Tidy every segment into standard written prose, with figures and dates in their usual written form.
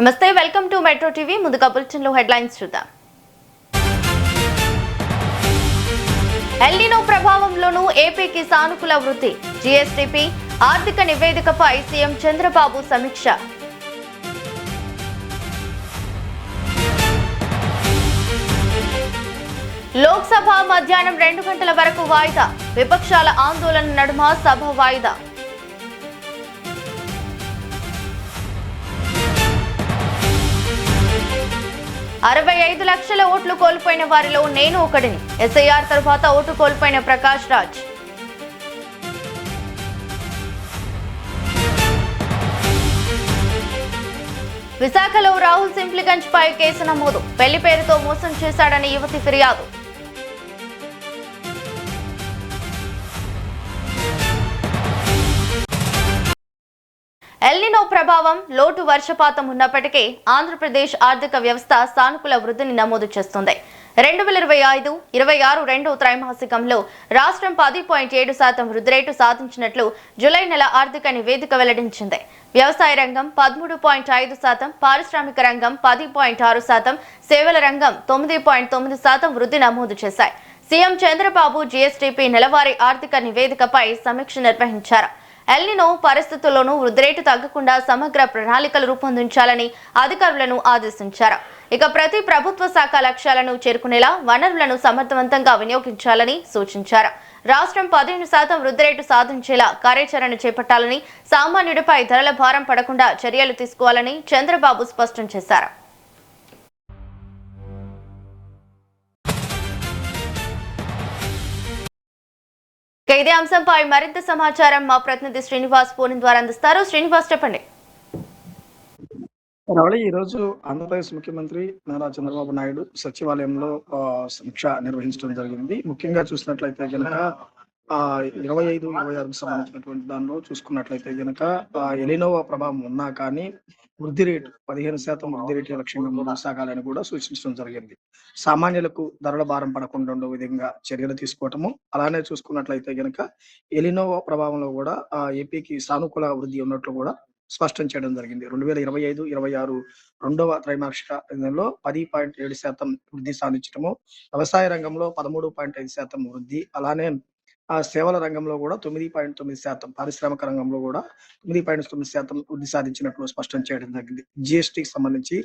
నమస్తే, welcome to metro TV. ముందుగా బులెటిన్లో హెడ్లైన్స్ చూద్దాం. ఎల్నినో ప్రభావంలోనూ ఏపీకి సానుకూల వృద్ధి. జీఎస్టీపీ ఆర్థిక నివేదికపై సీఎం చంద్రబాబు సమీక్ష. లోక్సభ మధ్యాహ్నం 2 గంటల వరకు వాయిదా. విపక్షాల ఆందోళన నడుమ సభ వాయిదా. అరవై 5 లక్షల ఓట్లు కోల్పోయిన వారిలో నేను ఒకడిని. ఎస్ఐఆర్ తర్వాత ఓటు కోల్పోయిన ప్రకాష్ రాజ్. విశాఖలో రాహుల్ సింప్లిగంజ్ పై కేసు నమోదు. పెళ్లి పేరుతో మోసం చేశాడని యువతి ఫిర్యాదు. ఎల్నినో ప్రభావం, లోటు వర్షపాతం ఉన్నప్పటికీ ఆంధ్రప్రదేశ్ ఆర్థిక వ్యవస్థ సానుకూల వృద్ధిని నమోదు చేస్తుంది. 2025-26 రెండో త్రైమాసికంలో రాష్ట్రం 10.7% వృద్ధి రేటు సాధించినట్లు జూలై నెల ఆర్థిక నివేదిక వెల్లడించింది. వ్యవసాయ రంగం 13.5%, పారిశ్రామిక రంగం 10.6%, సేవల రంగం 9.9% వృద్ధి నమోదు చేశాయి. సీఎం చంద్రబాబు జీఎస్టీపీ నెలవారీ ఆర్థిక నివేదికపై సమీక్ష నిర్వహించారు. ఎల్నినో పరిస్థితుల్లోనూ వృద్ధి రేటు తగ్గకుండా సమగ్ర ప్రణాళికలు రూపొందించాలని అధికారులను ఆదేశించారు. ఇక ప్రతి ప్రభుత్వ శాఖ లక్ష్యాలను చేరుకునేలా వనరులను సమర్థవంతంగా వినియోగించాలని సూచించారు. రాష్ట్రం 15% వృద్ధి రేటు సాధించేలా కార్యాచరణ చేపట్టాలని, సామాన్యుడిపై ధరల భారం పడకుండా చర్యలు తీసుకోవాలని చంద్రబాబు స్పష్టం చేశారు. ఇదే అంశంపై మరింత సమాచారం మా ప్రతినిధి శ్రీనివాస్ ఫోన్ ద్వారా అందిస్తారు. శ్రీనివాస్, చెప్పండి. ఈ రోజు ఆంధ్రప్రదేశ్ ముఖ్యమంత్రి నారా చంద్రబాబు నాయుడు సచివాలయంలో సమీక్ష నిర్వహించడం జరిగింది. ముఖ్యంగా చూసినట్లయితే గనక 25-26కు సంబంధించినటువంటి దానిలో చూసుకున్నట్లయితే గనక ఎలినో ప్రభావం ఉన్నా కానీ వృద్ధి రేటు 15% వృద్ధి రేటు లక్ష్యంగా ముందుకు సాగాలని కూడా సూచించడం జరిగింది. సామాన్యులకు ధరల భారం పడకుండా ఉండే విధంగా చర్యలు తీసుకోవటము, అలానే చూసుకున్నట్లయితే గనక ఎలినో ప్రభావంలో కూడా ఏపీకి సానుకూల వృద్ధి ఉన్నట్లు కూడా స్పష్టం చేయడం జరిగింది. 2025-26 రెండవ త్రైమాసికంలో 10.7% వృద్ధి సాధించడము, వ్యవసాయ రంగంలో 13.5% వృద్ధి, అలానే సేవల రంగంలో కూడా 9.9%, పారిశ్రామిక రంగంలో కూడా 9.9% వృద్ధి సాధించినట్లు స్పష్టం చేయడం జరిగింది. జిఎస్టీకి సంబంధించి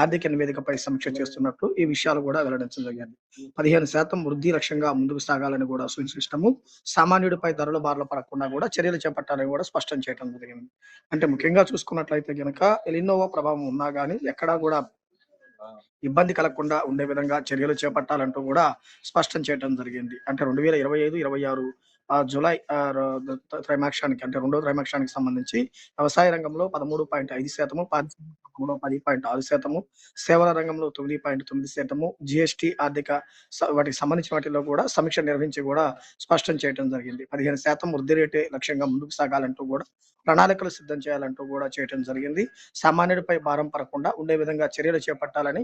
ఆర్థిక నివేదికపై సమీక్ష చేస్తున్నట్లు ఈ విషయాలు కూడా వెల్లడించడం జరిగింది. 15% వృద్ధి లక్ష్యంగా ముందుకు సాగాలని కూడా సూచించడము, సామాన్యుడిపై ధరలు బారలు పడకుండా కూడా చర్యలు చేపట్టాలని కూడా స్పష్టం చేయడం జరిగింది. అంటే ముఖ్యంగా చూసుకున్నట్లయితే గనక ఎలినో ప్రభావం ఉన్నా కానీ ఎక్కడా కూడా ఇబ్బంది కలగకుండా ఉండే విధంగా చర్యలు చేపట్టాలంటూ కూడా స్పష్టం చేయడం జరిగింది. అంటే 2025-26 జూలై త్రైమాసికానికి అంటే రెండో త్రైమాసికానికి సంబంధించి వ్యవసాయ రంగంలో 13.5%, పారిశ్రామిక 10.6%, సేవల రంగంలో 9.9%, జిఎస్టీ ఆర్థిక వాటికి సంబంధించిన వాటిలో కూడా సమీక్ష నిర్వహించి కూడా స్పష్టం చేయడం జరిగింది. 15% వృద్ధి రేటే లక్ష్యంగా ముందుకు సాగాలంటూ కూడా ప్రణాళికలు సిద్ధం చేయాలంటూ కూడా చేయడం జరిగింది. సామాన్యుడిపై భారం పడకుండా ఉండే విధంగా చర్యలు చేపట్టాలని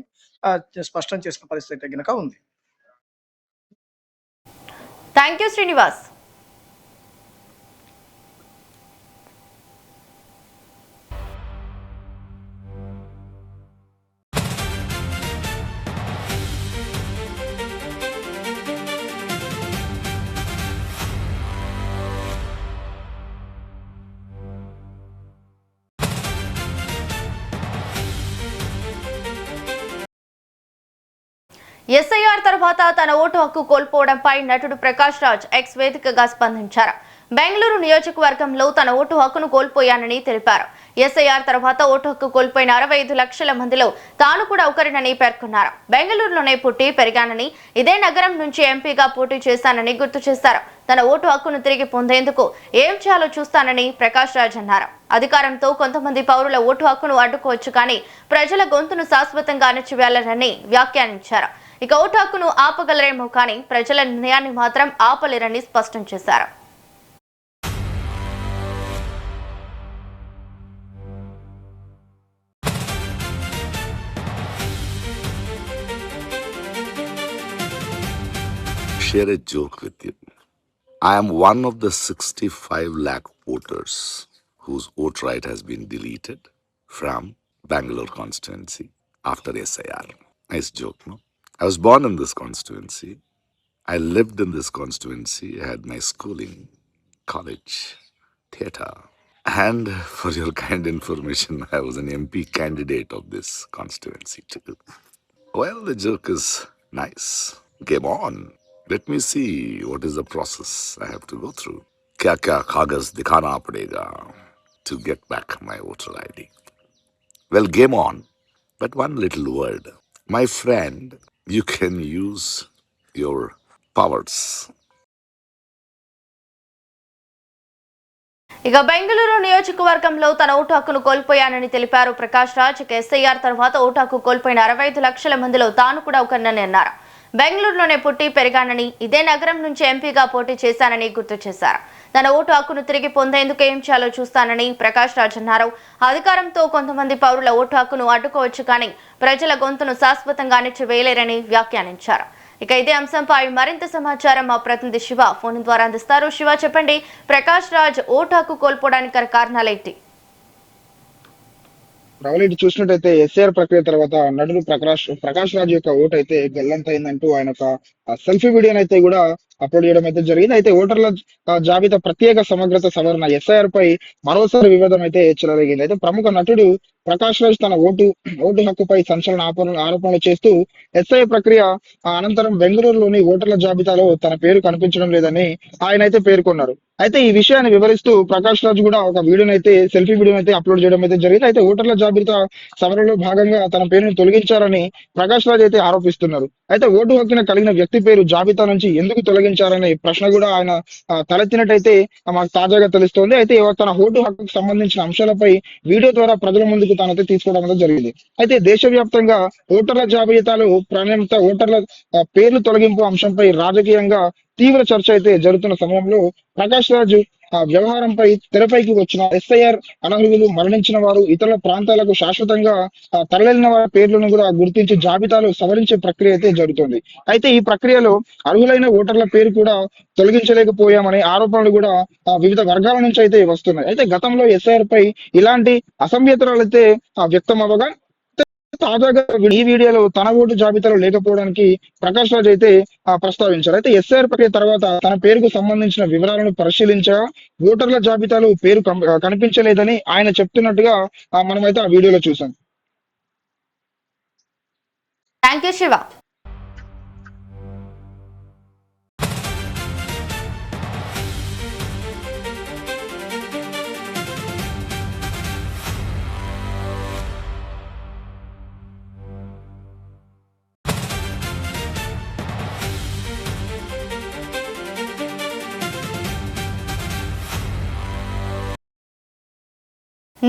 స్పష్టం చేసిన పరిస్థితి కనుక ఉంది. Thank you Srinivas. ఎస్ఐఆర్ తర్వాత తన ఓటు హక్కు కోల్పోవడంపై నటుడు ప్రకాష్ రాజ్ ఎక్స్ వేదికగా స్పందించారు. బెంగళూరు నియోజకవర్గంలో తన ఓటు హక్కును కోల్పోయానని తెలిపారు. ఎస్ఐఆర్ తర్వాత ఓటు హక్కు కోల్పోయిన 65 లక్షల మందిలో తాను కూడా ఒకరినని పేర్కొన్నారు. బెంగళూరులోనే పుట్టి పెరిగానని, ఇదే నగరం నుంచి ఎంపీగా పోటీ చేశానని గుర్తు చేశారు. తన ఓటు హక్కును తిరిగి పొందేందుకు ఏం చేయాలో చూస్తానని ప్రకాష్ రాజ్ అన్నారు. అధికారంతో కొంతమంది పౌరుల ఓటు హక్కును అడ్డుకోవచ్చు, కానీ ప్రజల గొంతును శాశ్వతంగా అణచివేయాలని వ్యాఖ్యానించారు. ఇక ఓటు హక్కును ఆపగలరేమో కానీ ప్రజల నిర్ణయాన్ని మాత్రం ఆపలేరని స్పష్టం చేశారు. Share a joke with you. I am one of the 65 lakh voters whose vote right has been deleted from Bangalore constituency after SIR. Nice joke, no? I was born in this constituency. I lived in this constituency. I had my schooling, college, theatre. And for your kind information, I was an MP candidate of this constituency too. Well, the joke is nice. Game on. Let me see what is the process I have to go through. क्या क्या कागज दिखाना पड़ेगा to get back my voter ID. Well, game on. But one little word. My friend, you can use your powers. ఇక బెంగళూరు నియోజకవర్గంలో తన vote హక్కును కోల్పోయానని తెలిపారు ప్రకాష్ రాజ్. ఎస్ఐఆర్ తర్వాత ఓటు హక్కు కోల్పోయిన 65 లక్షల మందిలో తాను కూడా ఒకరినని అన్నారు. బెంగళూరులోనే పుట్టి పెరిగానని, ఇదే నగరం నుంచి ఎంపీగా పోటీ చేశానని గుర్తు చేశారు. తన ఓటు హక్కును తిరిగి పొందేందుకు ఏం చేయాలో చూస్తానని ప్రకాష్ రాజ్ అన్నారు. అధికారంతో కొంతమంది పౌరుల ఓటు హక్కును అడ్డుకోవచ్చు కానీ ప్రజల గొంతును శాశ్వతంగా అణిచివేయలేరని వ్యాఖ్యానించారు. ఇక ఇదే అంశంపై మరింత సమాచారం మా ప్రతినిధి శివ ఫోన్ ద్వారా అందిస్తారు. శివ, చెప్పండి, ప్రకాష్ రాజ్ ఓటు హక్కు కోల్పోవడానికి గల కారణాలేంటి? రావులేటి చూసినట్టయితే ఎస్ఐఆర్ ప్రక్రియ తర్వాత నటుడు ప్రకాష్ రాజ్ యొక్క ఓటు అయితే గల్లంతైందంటూ ఆయన ఒక సెల్ఫీ వీడియోని అయితే కూడా అప్లోడ్ చేయడం అయితే జరిగింది. అయితే ఓటర్ల జాబితా ప్రత్యేక సమగ్రత సవరణ ఎస్ఐఆర్ పై మరోసారి వివాదం అయితే చెలరేగింది. అయితే ప్రముఖ నటుడు ప్రకాష్ రాజ్ తన ఓటు హక్కుపై సంచలన ఆరోపణలు చేస్తూ ఎస్ఐ ప్రక్రియ అనంతరం బెంగళూరులోని ఓటర్ల జాబితాలో తన పేరు కనిపించడం లేదని ఆయన అయితే పేర్కొన్నారు. అయితే ఈ విషయాన్ని వివరిస్తూ ప్రకాష్ రాజ్ కూడా ఒక సెల్ఫీ వీడియోని అయితే అప్లోడ్ చేయడం అయితే జరిగింది. అయితే ఓటర్ల జాబితా సవరణలో భాగంగా తన పేరును తొలగించారని ప్రకాష్ రాజ్ అయితే ఆరోపిస్తున్నారు. అయితే ఓటు హక్కున కలిగిన వ్యక్తి పేరు జాబితా నుంచి ఎందుకు తొలగించారనే ప్రశ్న కూడా ఆయన తలెత్తినట్టయితే మాకు తాజాగా తెలుస్తోంది. అయితే తన ఓటు హక్కుకు సంబంధించిన అంశాలపై వీడియో ద్వారా ప్రజల ముందుకు తానైతే తీసుకోవడం అనేది జరిగింది. అయితే దేశవ్యాప్తంగా ఓటర్ల జాబితాలో ప్రాధాన్యత ఓటర్ల పేర్లు తొలగింపు అంశంపై రాజకీయంగా తీవ్ర చర్చ అయితే జరుగుతున్న సమయంలో ప్రకాష్ రాజ్ వ్యవహారంపై తెరపైకి వచ్చిన ఎస్ఐఆర్ అనర్హులు, మరణించిన వారు, ఇతర ప్రాంతాలకు శాశ్వతంగా తరలిన వారి పేర్లను కూడా గుర్తించి జాబితాలో సవరించే ప్రక్రియ అయితే జరుగుతుంది. అయితే ఈ ప్రక్రియలో అర్హులైన ఓటర్ల పేరు కూడా తొలగించలేకపోయామనే ఆరోపణలు కూడా వివిధ వర్గాల నుంచి అయితే వస్తున్నాయి. అయితే గతంలో ఎస్ఐఆర్ పై ఇలాంటి అసభ్యతలు అయితే వ్యక్తం అవ్వగా తాజాగా ఈ వీడియోలో తన ఓటు జాబితాలో లేకపోవడానికి ప్రకాష్ రాజ్ అయితే ప్రస్తావించారు. అయితే ఎస్ఐఆర్ ప్రక్రియ తర్వాత తన పేరుకు సంబంధించిన వివరాలను పరిశీలించగా ఓటర్ల జాబితాలో పేరు కనిపించలేదని ఆయన చెప్తున్నట్టుగా మనమైతే ఆ వీడియోలో చూసాం. థాంక్యూ శివ.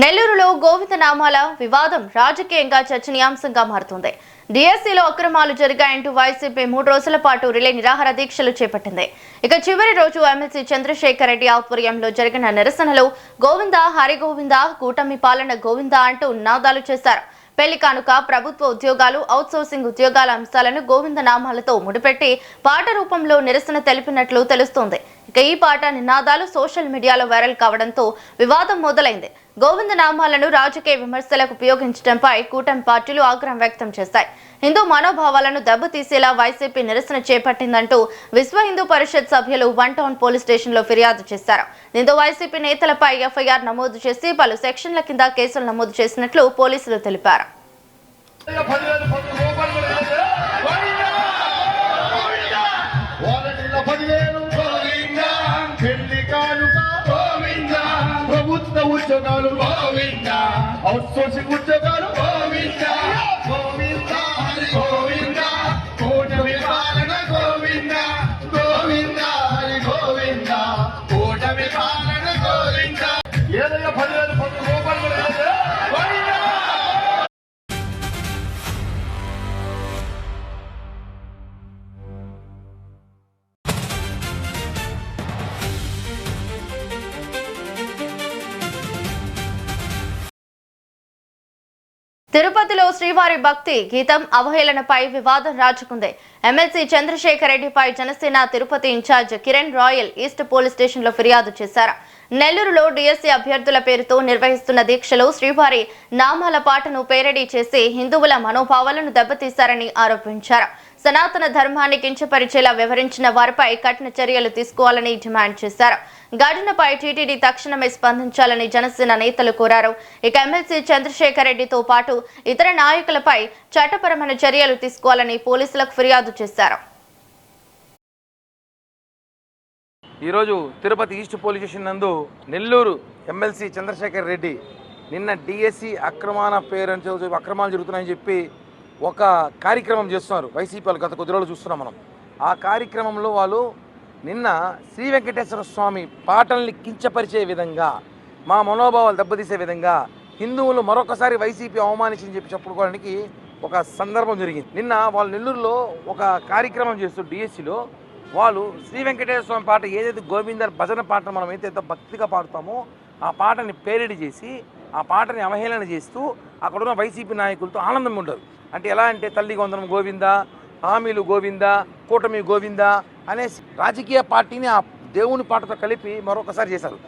నెల్లూరులో గోవింద నామాల వివాదం రాజకీయంగా చర్చనీయాంశంగా మారుతుంది. డిఎస్సీలో అక్రమాలు జరిగాయంటూ వైసీపీ 3 రోజుల పాటు రిలే నిరాహార దీక్షలు చేపట్టింది. ఇక చివరి రోజు ఎమ్మెల్సీ చంద్రశేఖర్ రెడ్డి ఆధ్వర్యంలో జరిగిన నిరసనలో గోవింద, హరిగోవింద, కూటమి పాలన గోవింద అంటూ నినాదాలు చేశారు. పెళ్లి కానుక, ప్రభుత్వ ఉద్యోగాలు, అవుట్సోర్సింగ్ ఉద్యోగాల అంశాలను గోవింద నామాలతో ముడిపెట్టి పాట రూపంలో నిరసన తెలిపినట్లు తెలుస్తోంది. ఇక ఈ పాట నినాదాలు సోషల్ మీడియాలో వైరల్ కావడంతో వివాదం మొదలైంది. గోవింద నామాలను రాజకీయ విమర్శలకు ఉపయోగించడంపై కూటమి పార్టీలు ఆగ్రహం వ్యక్తం చేశాయి. హిందూ మనోభావాలను దెబ్బతీసేలా వైసీపీ నిరసన చేపట్టిందంటూ విశ్వ హిందూ పరిషత్ సభ్యులు 1 టౌన్ పోలీస్ స్టేషన్ లో ఫిర్యాదు చేశారు. దీంతో వైసీపీ నేతలపై ఎఫ్ఐఆర్ నమోదు చేసి పలు సెక్షన్ల కింద కేసులు నమోదు చేసినట్లు పోలీసులు తెలిపారు. ఉద్యోగాలు గోవింద, అవుట్సోర్సింగ్ ఉద్యోగాలు గోవింద, గోవింద హరి గోవింద, కూటమి పాలన గోవింద, గోవింద హరి గోవింద, కూటమి పాలన గోవింద. ఏదైనా 10,000 రూపాయలు కూడా గోవింద. తిరుపతిలో శ్రీవారి భక్తి గీతం అవహేళనపై వివాదం రాజుకుంది. ఎమ్మెల్సీ చంద్రశేఖర్ రెడ్డిపై Janasena Tirupati incharge Kiran Royal east police station లో ఫిర్యాదు చేశారు. నెల్లూరులో డిఎస్సీ అభ్యర్థుల పేరుతో నిర్వహిస్తున్న దీక్షలో శ్రీవారి నామాల పాటను పేరడీ చేసి హిందువుల మనోభావాలను దెబ్బతీశారని ఆరోపించారు. సనాతన ధర్మాన్ని కించపరిచేలా వ్యవహరించిన వారిపై కఠిన చర్యలు తీసుకోవాలని డిమాండ్ చేశారు. ఘటనపై టీటీడీ తక్షణమే స్పందించాలని జనసేన నేతలు కోరారు. ఇక ఎమ్మెల్సీ చంద్రశేఖర్ రెడ్డితో పాటు ఇతర నాయకులపై చట్టపరమైన చర్యలు తీసుకోవాలని పోలీసులకు ఫిర్యాదు చేశారు. ఈరోజు తిరుపతి ఈస్ట్ పోలీస్ స్టేషన్ నందు నెల్లూరు ఎమ్మెల్సీ చంద్రశేఖర్ రెడ్డి నిన్న డిఎస్సి అక్రమాలు జరుగుతున్నాయని చెప్పి ఒక కార్యక్రమం చేస్తున్నారు వైసీపీ వాళ్ళు. గత కొద్ది రోజులు చూస్తున్నాం మనం. ఆ కార్యక్రమంలో వాళ్ళు నిన్న శ్రీ వెంకటేశ్వర స్వామి పాటల్ని కించపరిచే విధంగా, మా మనోభావాలు దెబ్బతీసే విధంగా హిందువులు మరొకసారి వైసీపీ అవమానించని చెప్పి చెప్పుకోవడానికి ఒక సందర్భం జరిగింది. నిన్న వాళ్ళు నెల్లూరులో ఒక కార్యక్రమం చేస్తూ డిఎస్సిలో వాళ్ళు శ్రీ వెంకటేశ్వర స్వామి పాట ఏదైతే గోవింద భజన పాట మనం అయితే భక్తిగా పాడుతామో ఆ పాటని పేరిడి చేసి ఆ పాటని అవహేళన చేస్తూ అక్కడున్న వైసీపీ నాయకులతో ఆనందం ఉండరు. అంటే ఎలా అంటే తల్లి వందనం గోవింద, హామీలు గోవింద, కూటమి గోవింద అనే రాజకీయ పార్టీని ఆ దేవుని పాటతో కలిపి మరొకసారి చేశారు.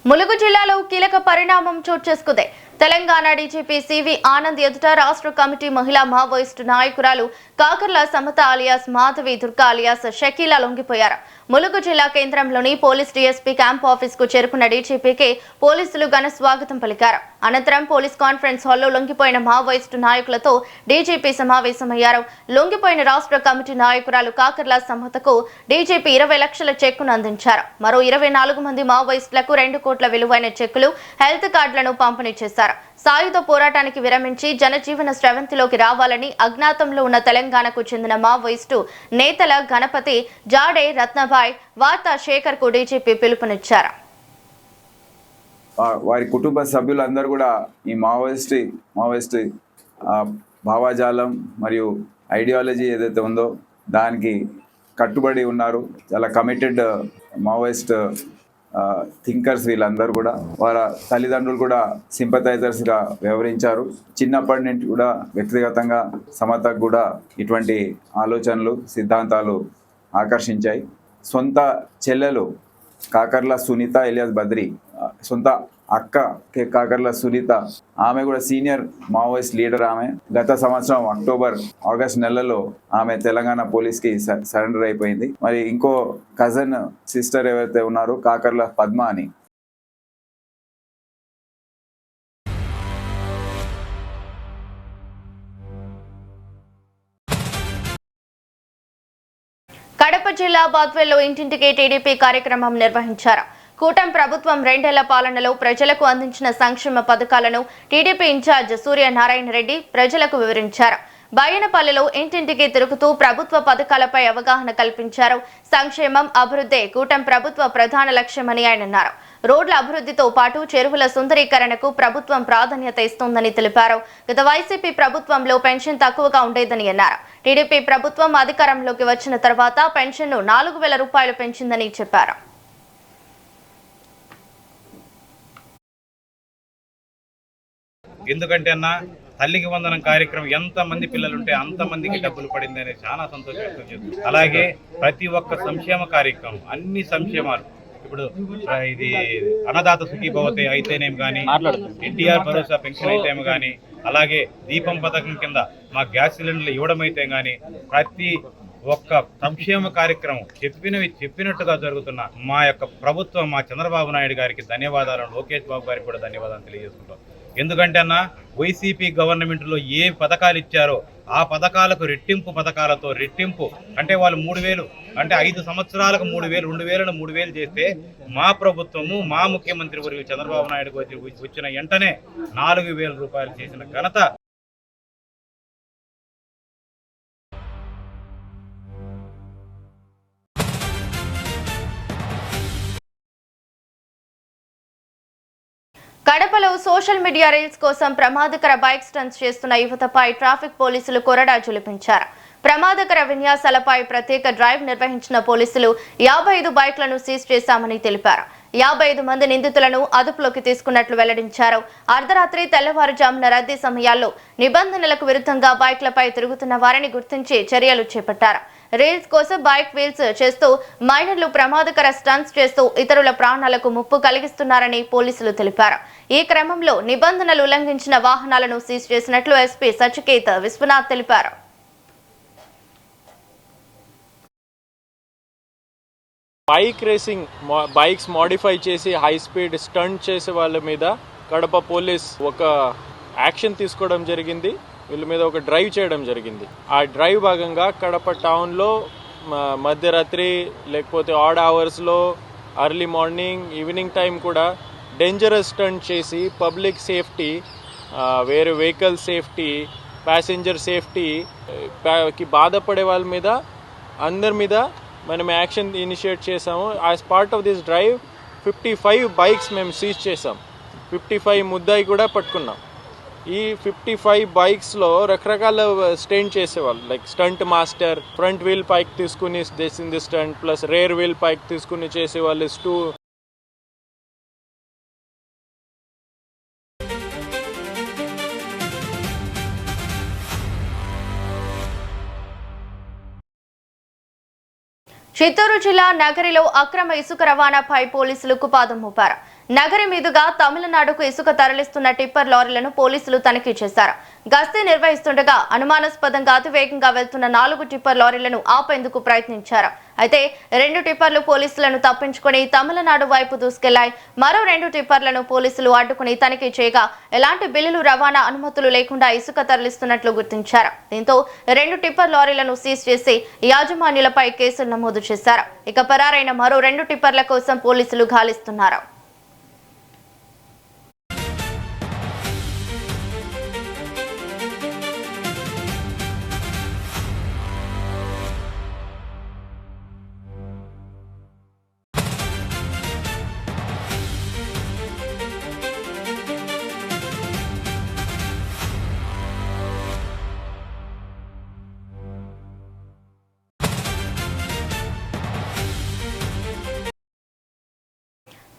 ములుగు జిల్లాలో కీలక పరిణామం చోటు చేసుకుంది. తెలంగాణ డీజీపీ సివి ఆనంద్ ఎదుట రాష్ట్ర కమిటీ మహిళా మావోయిస్టు నాయకురాలు కాకర్ల సమత అలియాస్ మాధవి దుర్గా అలియాస్ షకీలా లొంగిపోయారు. ములుగు జిల్లా కేంద్రంలోని పోలీస్ డీఎస్పీ క్యాంప్ ఆఫీస్ కు చేరుకున్న డీజీపీకి పోలీసులు ఘన స్వాగతం పలికారు. అనంతరం పోలీస్ కాన్ఫరెన్స్ హాల్లో లొంగిపోయిన మావోయిస్టు నాయకులతో డీజీపీ సమావేశమయ్యారు. లొంగిపోయిన రాష్ట్ర కమిటీ నాయకురాలు కాకర్ల సమతకు డీజీపీ 20 లక్షల చెక్కును అందించారు. మరో 24 మంది మావోయిస్టులకు 2 కోట్ల విలువైన చెక్కులు, హెల్త్ కార్డులను పంపిణీ చేశారు. సాయుధ పోరాటానికి విరమించి జనజీవన స్రవంతిలోకి రావాలని అజ్ఞాతంలో ఉన్న తెలంగాణకు చెందిన మావోయిస్టు నేతల గణపతి, జాడే, రత్నభాయ్, వార్తా శేఖర్ కు డీజీపీ పిలుపునిచ్చారు. వారి కుటుంబ సభ్యులందరూ కూడా ఈ మావోయిస్ట్ భావాజాలం మరియు ఐడియాలజీ ఏదైతే ఉందో దానికి కట్టుబడి ఉన్నారు. చాలా కమిటెడ్ మావోయిస్ట్ థింకర్స్ వీళ్ళందరూ కూడా. వారి తల్లిదండ్రులు కూడా సింపథైజర్స్గా వ్యవహరించారు. చిన్నప్పటి నుంచి కూడా వ్యక్తిగతంగా సమతకు కూడా ఇటువంటి ఆలోచనలు, సిద్ధాంతాలు ఆకర్షించాయి. సొంత చెల్లెలు కాకర్ల సునీత ఎలియాస్ బద్రి, సొంత అక్క కాకర్ల సునీత, ఆమె కూడా సీనియర్ మావోయిస్ట్ లీడర్. ఆమె గత సంవత్సరం ఆగస్ట్ నెలలో ఆమె తెలంగాణ పోలీస్కి సరెండర్ అయిపోయింది. మరి ఇంకో కజన్ సిస్టర్ ఎవరైతే ఉన్నారో కాకర్ల పద్మ అని, కడప జిల్లా బాద్వేల్లో ఇంటింటికి టీడీపీ కార్యక్రమం నిర్వహించారు. కూటమి ప్రభుత్వం 2 ఏళ్ల పాలనలో ప్రజలకు అందించిన సంక్షేమ పథకాలను టీడీపీ ఇన్ఛార్జ్ సూర్యనారాయణ రెడ్డి ప్రజలకు వివరించారు. బయ్యనపల్లిలో ఇంటింటికి తిరుగుతూ ప్రభుత్వ పథకాలపై అవగాహన కల్పించారు. సంక్షేమం, అభివృద్ధి కూటమి ప్రభుత్వ ప్రధాన లక్ష్యమని ఆయన అన్నారు. రోడ్ల అభివృద్ధితో పాటు చెరువుల సుందరీకరణకు ప్రభుత్వం ప్రాధాన్యత ఇస్తోందని తెలిపారు. గత వైసీపీ ప్రభుత్వంలో పెన్షన్ తక్కువగా ఉండేదని అన్నారు. టీడీపీ ప్రభుత్వం అధికారంలోకి వచ్చిన తర్వాత పెన్షన్ను 4,000 రూపాయలు పెంచిందని చెప్పారు. ఎందుకంటే అన్న తల్లికి వందనం కార్యక్రమం ఎంతమంది పిల్లలుంటే అంతమందికి డబ్బులు పడింది అనేది చాలా సంతోషం వ్యక్తం చేస్తుంది. అలాగే ప్రతి ఒక్క సంక్షేమ కార్యక్రమం, అన్ని సంక్షేమాలు, ఇప్పుడు ఇది అన్నదాత సుఖీభవతే అయితేనేమి కానీ, ఎన్టీఆర్ భరోసా పెన్షన్ అయితేమి కానీ, అలాగే దీపం పథకం కింద మా గ్యాస్ సిలిండర్లు ఇవ్వడం అయితే కానీ, ప్రతి ఒక్క సంక్షేమ కార్యక్రమం చెప్పినట్టుగా జరుగుతున్న మా యొక్క ప్రభుత్వం, మా చంద్రబాబు నాయుడు గారికి ధన్యవాదాలు, లోకేష్ బాబు గారికి కూడా ధన్యవాదాలు తెలియజేసుకుంటాం. ఎందుకంటే అన్న వైసీపీ గవర్నమెంట్లో ఏ పథకాలు ఇచ్చారో ఆ పథకాలకు రెట్టింపు అంటే వాళ్ళు 3,000 అంటే 5 సంవత్సరాలకు 3,000, 2,000 3,000 చేస్తే మా ప్రభుత్వము, మా ముఖ్యమంత్రి వర్యులు చంద్రబాబు నాయుడు వచ్చిన వెంటనే 4,000 రూపాయలు చేసిన ఘనత కడపలో సోషల్ మీడియా రీల్స్ కోసం ప్రమాదకర బైక్ స్టంట్స్ చేస్తున్న యువతపై ట్రాఫిక్ పోలీసులు కొరడా జులిపించారు. ప్రమాదకర విన్యాసాలపై ప్రత్యేక డ్రైవ్ నిర్వహించిన పోలీసులు 55 బైక్లను సీజ్ చేశామని తెలిపారు. 55 మంది నిందితులను అదుపులోకి తీసుకున్నట్లు వెల్లడించారు. అర్ధరాత్రి తెల్లవారుజామున రద్దీ సమయాల్లో నిబంధనలకు విరుద్ధంగా బైక్లపై తిరుగుతున్న వారిని గుర్తించి చర్యలు చేపట్టారు. రీల్స్ కోసం బైక్ వీల్స్ చేస్తూ మైనర్లు ప్రమాదకర స్టంట్స్ చేస్తూ ఇతరుల ప్రాణాలకు ముప్పు కలిగిస్తున్నారని పోలీసులు తెలిపారు. ఈ క్రమంలో నిబంధనలు ఉల్లంఘించిన వాహనాలను సీజ్ చేసినట్లు ఎస్పీ సచికేత్ విశ్వనాథ్ తెలిపారు. బైక్ రేసింగ్ బైక్స్ మోడిఫై చేసి హై స్పీడ్ స్టంట్ చేసే వాళ్ళ మీద కడప పోలీస్ ఒక యాక్షన్ తీసుకోవడం జరిగింది. వీళ్ళ మీద ఒక డ్రైవ్ చేయడం జరిగింది. ఆ డ్రైవ్ భాగంగా కడప టౌన్లో మధ్యరాత్రి లేకపోతే ఆడ్ అవర్స్లో ఎర్లీ మార్నింగ్ ఈవినింగ్ టైం కూడా డేంజరస్ స్టంట్ చేసి పబ్లిక్ సేఫ్టీ, వేరే వెహికల్ సేఫ్టీ, ప్యాసింజర్ సేఫ్టీకి బాధపడే వాళ్ళ మీద అందరి మీద మనం యాక్షన్ ఇనిషియేట్ చేసాము. As part of this drive 55 bikes మేము సీజ్ చేసాం. 55 ముద్దాయి కూడా పట్టుకున్నాం. ఈ 55 బైక్స్లో రకరకాల స్టంట్ చేసేవాళ్ళు, like stunt master, front wheel పైకి తీసుకుని చేసింది స్టంట్, ప్లస్ రేర్ వీల్ పైకి తీసుకుని చేసేవాళ్ళు 2. చిత్తూరు జిల్లా నగరిలో అక్రమ ఇసుక రవాణాపై పోలీసులు కుపాదం మోపారు. నగరి మీదుగా తమిళనాడుకు ఇసుక తరలిస్తున్న టిప్పర్ లారీలను పోలీసులు తనిఖీ చేశారు. గస్తీ నిర్వహిస్తుండగా అనుమానాస్పదంగా అతివేగంగా వెళ్తున్న 4 టిప్పర్ లారీలను ఆపేందుకు ప్రయత్నించారు. అయితే 2 టిప్పర్లు పోలీసులను తప్పించుకుని తమిళనాడు వైపు దూసుకెళ్లాయి. మరో 2 టిప్పర్లను పోలీసులు అడ్డుకుని తనిఖీ చేయగా ఎలాంటి బిల్లులు, రవాణా అనుమతులు లేకుండా ఇసుక తరలిస్తున్నట్లు గుర్తించారు. దీంతో 2 టిప్పర్ లారీలను సీజ్ చేసి యాజమాన్యులపై కేసులు నమోదు చేశారు. ఇక పరారైన మరో 2 టిప్పర్ల కోసం పోలీసులు గాలిస్తున్నారు.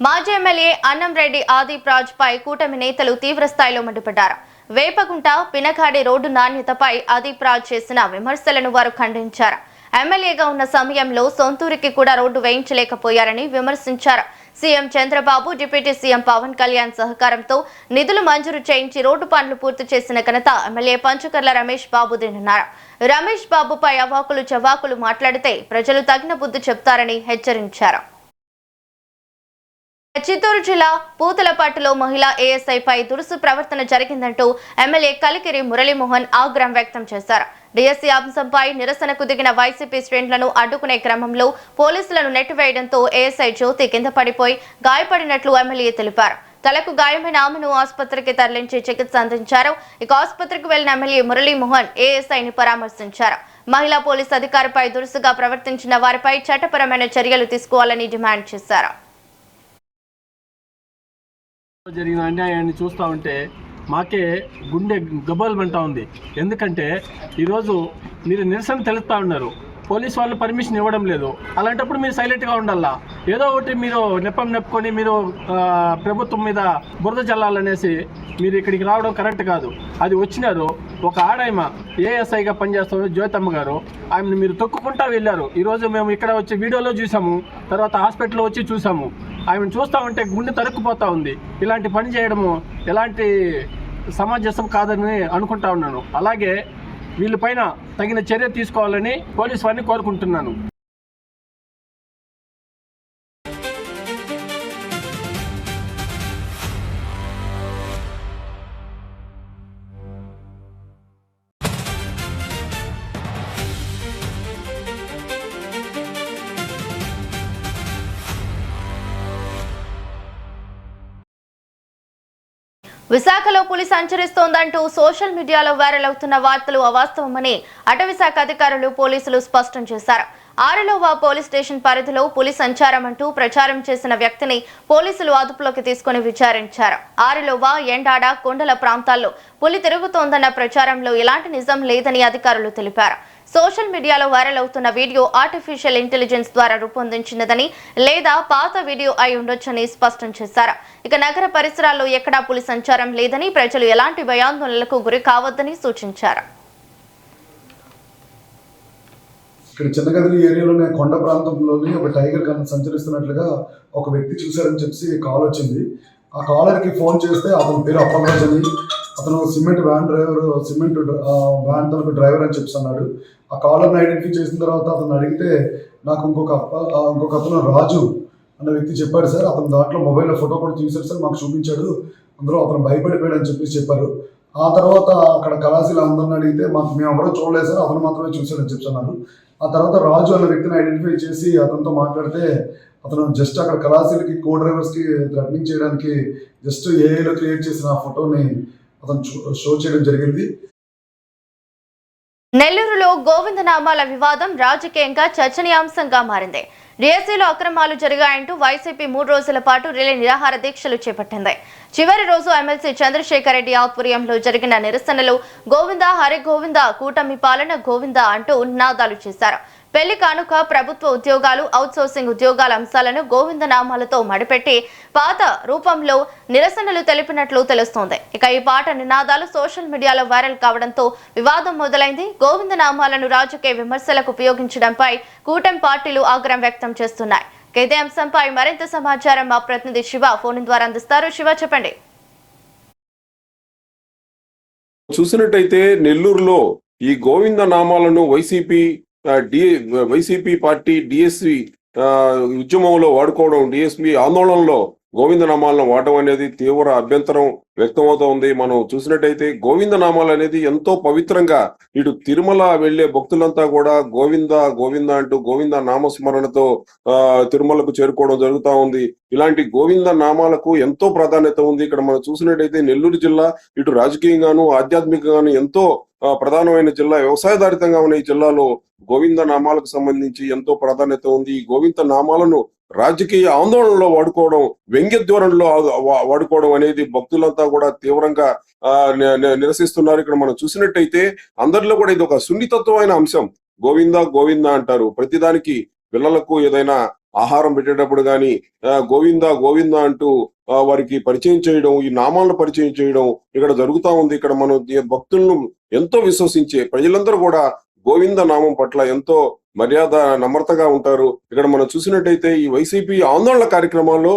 మాజీ ఎమ్మెల్యే అన్నంరెడ్డి ఆదిప్ రాజ్ పై కూటమి నేతలు తీవ్ర స్థాయిలో మండిపడ్డారు. వేపగుంట పినకాడి రోడ్డు నాణ్యతపై ఆదిప్ రాజ్ చేసిన విమర్శలను వారు ఖండించారు. ఎమ్మెల్యేగా ఉన్న సమయంలో సొంతూరికి కూడా రోడ్డు వేయించలేకపోయారని విమర్శించారు. CM Chandrababu, deputy CM Pawan Kalyan సహకారంతో నిధులు మంజూరు చేయించి రోడ్డు పనులు పూర్తి చేసిన ఘనత ఎమ్మెల్యే పంచకర్ల రమేష్ బాబుదేనన్నారు. రమేష్ బాబుపై అవాకులు చవాకులు మాట్లాడితే ప్రజలు తగిన బుద్ధి చెప్తారని హెచ్చరించారు. చిత్తూరు జిల్లా పూతలపట్టులో మహిళా ఏఎస్ఐపై దురుసు ప్రవర్తన జరిగిందంటూ ఎమ్మెల్యే కలికిరి మురళీమోహన్ ఆగ్రహం వ్యక్తం చేశారు. డీఎస్సీ అంశంపై నిరసనకు దిగిన వైసీపీ శ్రేణులను అడ్డుకునే క్రమంలో పోలీసులను నెట్టివేయడంతో ఏఎస్ఐ జ్యోతి కింద పడిపోయి గాయపడినట్లు ఎమ్మెల్యే తెలిపారు. తలకు గాయమైన ఆమెను ఆసుపత్రికి తరలించి చికిత్స అందించారు. ఇక ఆసుపత్రికి వెళ్లిన ఎమ్మెల్యే మురళీమోహన్ ఏఎస్ఐని పరామర్శించారు. మహిళా పోలీసు అధికారిపై దురుసుగా ప్రవర్తించిన వారిపై చట్టపరమైన చర్యలు తీసుకోవాలని డిమాండ్ చేశారు. జరిగిన అన్యాయాన్ని చూస్తూ ఉంటే మాకే గుండె గబ్బలమంటా ఉంది. ఎందుకంటే ఈరోజు మీరు నిరసన తెలుపుతా ఉన్నారు, పోలీసు వాళ్ళు పర్మిషన్ ఇవ్వడం లేదు. అలాంటప్పుడు మీరు సైలెంట్గా ఉండాలా. ఏదో ఒకటి మీరు నెప్పుకొని మీరు ప్రభుత్వం మీద బురద చల్లాలనేసి మీరు ఇక్కడికి రావడం కరెక్ట్ కాదు. అది వచ్చినారు, ఒక ఆడాయమ ఏఎస్ఐగా పనిచేస్తున్న జ్యోతమ్మ గారు, ఆమెను మీరు తొక్కుకుంటా వెళ్ళారు. ఈరోజు మేము ఇక్కడ వచ్చి వీడియోలో చూసాము, తర్వాత హాస్పిటల్లో వచ్చి చూసాము. ఆమెను చూస్తూ ఉంటే గుండె తరుక్కుపోతూ ఉంది. ఇలాంటి పని చేయడము ఎలాంటి సమంజసం కాదని అనుకుంటా ఉన్నాను. అలాగే వీళ్ళపైన తగిన చర్య తీసుకోవాలని పోలీసు వారిని కోరుకుంటున్నాను. విశాఖలో పులి సంచరిస్తోందంటూ సోషల్ మీడియాలో వైరల్ అవుతున్న వార్తలు అవాస్తవమని అటవీశాఖ అధికారులు, పోలీసులు స్పష్టం చేశారు. ఆరులోవా పోలీస్ స్టేషన్ పరిధిలో పులి సంచారం అంటూ ప్రచారం చేసిన వ్యక్తిని పోలీసులు అదుపులోకి తీసుకుని విచారించారు. ఆరులోవా, ఎండాడ, కొండల ప్రాంతాల్లో పులి తిరుగుతోందన్న ప్రచారంలో ఎలాంటి నిజం లేదని అధికారులు తెలిపారు. సోషల్ మీడియాలో వైరల్ అవుతున్న వీడియో ఆర్టిఫిషియల్ ఇంటెలిజెన్స్ ద్వారా రూపొందించినదని లేదా పాత వీడియో అయి ఉండొచ్చని స్పష్టం చేశారు. ఇక నగర పరిసరాల్లో ఎక్కడా పులి సంచారం లేదని, ప్రజలు ఎలాంటి భయాందోళనలకు గురి కావద్దని సూచించారు. ఇక్కడ చిన్నగదిరి ఏరియాలోనే కొండ ప్రాంతంలోని ఒక టైగర్ కన్నా సంచరిస్తున్నట్లుగా ఒక వ్యక్తి చూశారని చెప్పి కాల్ వచ్చింది. ఆ కాలర్కి ఫోన్ చేస్తే అతని పేరు అప్పలరాజు అని, అతను సిమెంట్ వ్యాన్ తనకు డ్రైవర్ అని చెప్పి అన్నాడు. ఆ కాలర్ని ఐడెంటిఫై చేసిన తర్వాత అతను అడిగితే నాకు ఇంకొక అతను రాజు అన్న వ్యక్తి చెప్పాడు సార్. అతను దాంట్లో మొబైల్లో ఫోటో కూడా తీశాడు సార్, మాకు చూపించాడు. అందులో అతను భయపడిపోయాడు అని చెప్పారు. ఆ తర్వాత అక్కడ కళాశీల అందరిని అడిగితే మేము ఎవరో చూడలేదు సార్, అతను మాత్రమే చూశాడని చెప్తున్నారు. ఆ తర్వాత రాజు అన్న వ్యక్తిని ఐడెంటిఫై చేసి అతనితో మాట్లాడితే అతను జస్ట్ అక్కడ కళాశీలకి కో డ్రైవర్స్కి థ్రెటనింగ్ చేయడానికి జస్ట్ ఏఐలో క్రియేట్ చేసిన ఆ ఫోటోని అతను షో చేయడం జరిగింది. నెల్లూరులో గోవిందనామాల వివాదం రాజకీయంగా చర్చనీయాంశంగా మారింది. డిఎస్సీలో అక్రమాలు జరిగాయంటూ వైసీపీ 3 రోజుల పాటు రిలే నిరాహార దీక్షలు చేపట్టింది. చివరి రోజు ఎమ్మెల్సీ చంద్రశేఖర్ రెడ్డి ఆధ్వర్యంలో జరిగిన నిరసనలు గోవింద హరి గోవింద, కూటమి పాలన గోవింద అంటూ నినాదాలు చేశారు. పెళ్లి కానుక, ప్రభుత్వ ఉద్యోగాలు, అవుట్సోర్సింగ్ ఉద్యోగాల అంశాలను గోవింద నామాలతో మడిపెట్టి పాత రూపంలో నిరసనలు తెలిపినట్లు తెలుస్తోంది. ఇక ఈ పాట నినాదాలు సోషల్ మీడియాలో వైరల్ కావడంతో వివాదం మొదలైంది. గోవింద నామాలను రాజకీయ విమర్శలకు ఉపయోగించడంపై కూటమి పార్టీలు ఆగ్రహం వ్యక్తం చేస్తున్నాయి. ఇదే అంశంపై మరింత సమాచారం మా ప్రతినిధి శివ ఫోన్ ద్వారా అందిస్తారు. శివ, చెప్పండి. చూసినట్టయితే నెల్లూరులో ఈ గోవింద నామాలను వైసీపీ పార్టీ డిఎస్సి ఉద్యమంలో వాడుకోవడం, డిఎస్పి ఆందోళనలో గోవింద నామాలను వాడడం అనేది తీవ్ర అభ్యంతరం వ్యక్తమవుతోంది. మనం చూసినట్టయితే గోవింద నామాలు అనేది ఎంతో పవిత్రంగా ఇటు తిరుమల వెళ్లే భక్తులంతా కూడా గోవింద గోవింద అంటూ గోవింద నామస్మరణతో తిరుమలకు చేరుకోవడం జరుగుతూ ఉంది. ఇలాంటి గోవింద నామాలకు ఎంతో ప్రాధాన్యత ఉంది. ఇక్కడ మనం చూసినట్టయితే నెల్లూరు జిల్లా ఇటు రాజకీయంగాను ఆధ్యాత్మికంగాను ఎంతో ప్రధానమైన జిల్లా, వ్యవసాయధారితంగా ఉన్న ఈ జిల్లాలో గోవింద నామాలకు సంబంధించి ఎంతో ప్రాధాన్యత ఉంది. ఈ గోవింద నామాలను రాజకీయ ఆందోళనలో వాడుకోవడం, వ్యంగ్య ధోరణిలో వాడుకోవడం అనేది భక్తులంతా కూడా తీవ్రంగా నిరసిస్తున్నారు. ఇక్కడ మనం చూసినట్టయితే అందరిలో కూడా ఇది ఒక సున్నితత్వమైన అంశం. గోవింద గోవింద అంటారు. ప్రతిదానికి పిల్లలకు ఏదైనా ఆహారం పెట్టేటప్పుడు కానీ గోవింద గోవింద అంటూ వారికి పరిచయం చేయడం, ఈ నామాలను పరిచయం చేయడం ఇక్కడ జరుగుతూ ఉంది. ఇక్కడ మనం భక్తులను ఎంతో విశ్వసించే ప్రజలందరూ కూడా గోవింద నామం పట్ల ఎంతో మర్యాద నమ్రతగా ఉంటారు. ఇక్కడ మనం చూసినట్టయితే ఈ వైసీపీ ఆందోళన కార్యక్రమాల్లో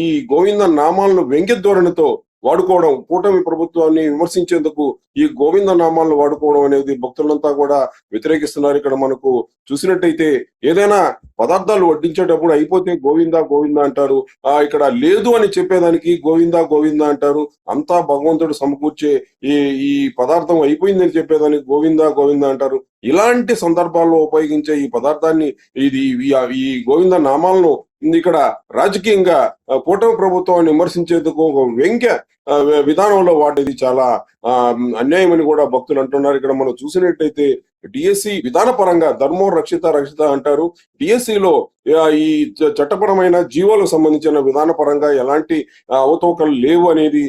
ఈ గోవింద నామాలను వ్యంగ్య ధోరణితో వాడుకోవడం, కూటమి ప్రభుత్వాన్ని విమర్శించేందుకు ఈ గోవింద నామాలను వాడుకోవడం అనేది భక్తులంతా కూడా వ్యతిరేకిస్తున్నారు. ఇక్కడ మనకు చూసినట్టయితే ఏదైనా పదార్థాలు వడ్డించేటప్పుడు అయిపోతే గోవింద గోవింద అంటారు. ఇక్కడ లేదు అని చెప్పేదానికి గోవింద గోవింద అంటారు. అంతా భగవంతుడు సమకూర్చే ఈ పదార్థం అయిపోయిందని చెప్పేదానికి గోవింద గోవింద అంటారు. ఇలాంటి సందర్భాల్లో ఉపయోగించే ఈ పదార్థాన్ని ఈ గోవింద నామాలను ఇక్కడ రాజకీయంగా కూటమి ప్రభుత్వాన్ని విమర్శించేందుకు ఒక వ్యంగ్య విధానంలో వాడేది చాలా అన్యాయమని కూడా భక్తులు అంటున్నారు. ఇక్కడ మనం చూసినట్టయితే డిఎస్సి విధానపరంగా ధర్మో రక్షిత అంటారు. డిఎస్సిలో ఈ చట్టపరమైన జీవోలకు సంబంధించిన విధానపరంగా ఎలాంటి అవతవకలు లేవు అనేది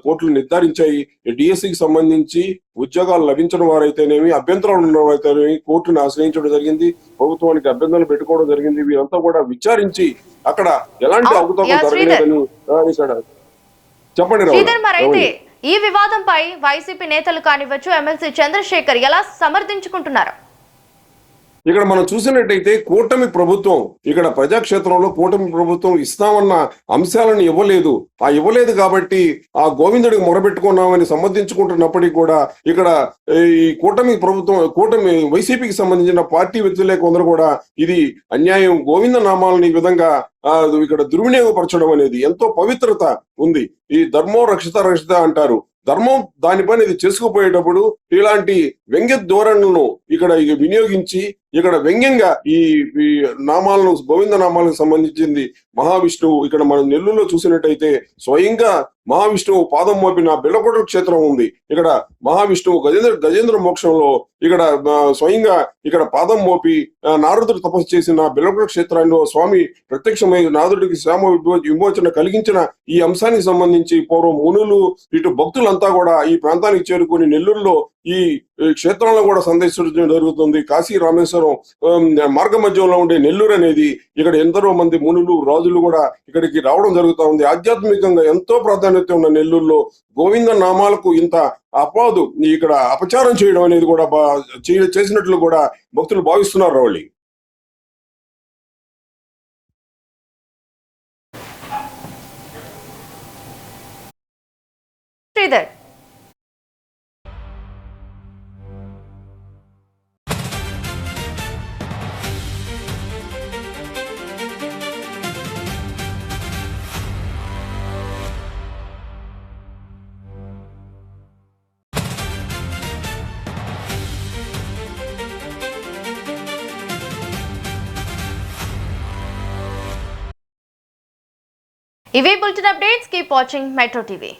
కోర్టులు నిర్ధారించాయి. డిఎస్సికి సంబంధించి ఉద్యోగాలు లభించడం వారైతేనేమి, అభ్యంతరాలు ఉన్న వారైతేనేమి కోర్టును ఆశ్రయించడం జరిగింది. ప్రభుత్వానికి అభ్యంతరాలు పెట్టుకోవడం జరిగింది. వీరంతా కూడా విచారించి అక్కడ ఎలాంటి అవతవకలు జరగలేదని ఇక్కడ చెప్పండి. ఈ వివాదంపై వైసీపీ నేతలు కానివచ్చు, ఎమ్మెల్సీ చంద్రశేఖర్ ఎలా సమర్థించుకుంటున్నారు? ఇక్కడ మనం చూసినట్టయితే కూటమి ప్రభుత్వం ఇక్కడ ప్రజాక్షేత్రంలో కూటమి ప్రభుత్వం ఇస్తామన్న అంశాలను ఇవ్వలేదు కాబట్టి ఆ గోవిందుడికి మొరబెట్టుకున్నామని సమర్థించుకుంటున్నప్పటికీ కూడా ఇక్కడ ఈ కూటమి వైసీపీకి సంబంధించిన పార్టీ వ్యక్తులే కొందరు కూడా ఇది అన్యాయం, గోవింద నామాలని ఈ విధంగా ఇక్కడ దుర్వినియోగపరచడం అనేది ఎంతో పవిత్రత ఉంది. ఈ ధర్మో రక్షిత అంటారు. ధర్మం దానిపైన ఇది చేసుకుపోయేటప్పుడు ఇలాంటి వ్యంగ్య ధోరణులను ఇక్కడ వినియోగించి ఇక్కడ వ్యంగ్యంగా ఈ నామాలను గోవింద నామాలకు సంబంధించింది మహావిష్ణువు ఇక్కడ మనం నెల్లూరులో చూసినట్టయితే స్వయంగా మహావిష్ణువు పాదం మోపిన బెల్లకొండ క్షేత్రం ఉంది. ఇక్కడ మహావిష్ణువు గజేంద్ర మోక్షంలో ఇక్కడ స్వయంగా ఇక్కడ పాదం మోపి నారదుడు తపస్సు చేసిన బెల్లకొండ క్షేత్రాల్లో స్వామి ప్రత్యక్షమై నారదుడికి శ్యామ విమోచన కలిగించిన ఈ అంశానికి సంబంధించి పూర్వం మునులు ఇటు భక్తులంతా కూడా ఈ ప్రాంతానికి చేరుకుని నెల్లూరులో ఈ క్షేత్రంలో కూడా సందర్శించడం జరుగుతుంది. కాశీ రామేశ్వరం మార్గ మధ్యంలో ఉండే నెల్లూరు అనేది ఇక్కడ ఎందరో మంది మునులు రాజులు కూడా ఇక్కడికి రావడం జరుగుతూ ఉంది. ఆధ్యాత్మికంగా ఎంతో ప్రాధాన్యత ఉన్న నెల్లూరులో గోవింద నామాలకు ఇంత అపాదు ఇక్కడ అపచారం చేయడం అనేది కూడా చేసినట్లు కూడా భక్తులు భావిస్తున్నారు. రావళి శ్రీధర్ ఇవే bulletin updates. Keep watching metro TV.